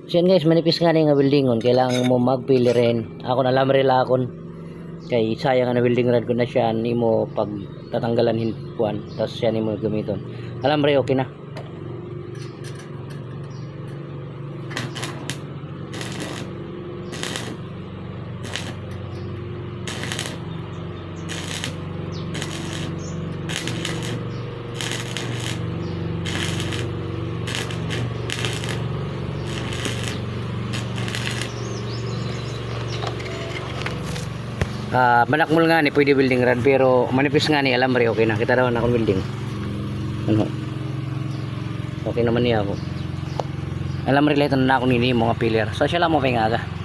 So yan guys, manipis nga nga weldingon, kailangan mo magpili rin. Ako na alam rin lakon. Kay sayang na welding rod ko na siya, ni mo pag tatanggalan hinpuan, tapos siya ni mo gamiton. Alam rin okay na. Manakmul nga ni pwede welding rod, pero manipis nga ni alam rin okay na. Kita daw na akong welding. Ano? Okay naman niya ako. Alam rin lahat na ako nini mga pillar. So siya lang mo kay nga aga.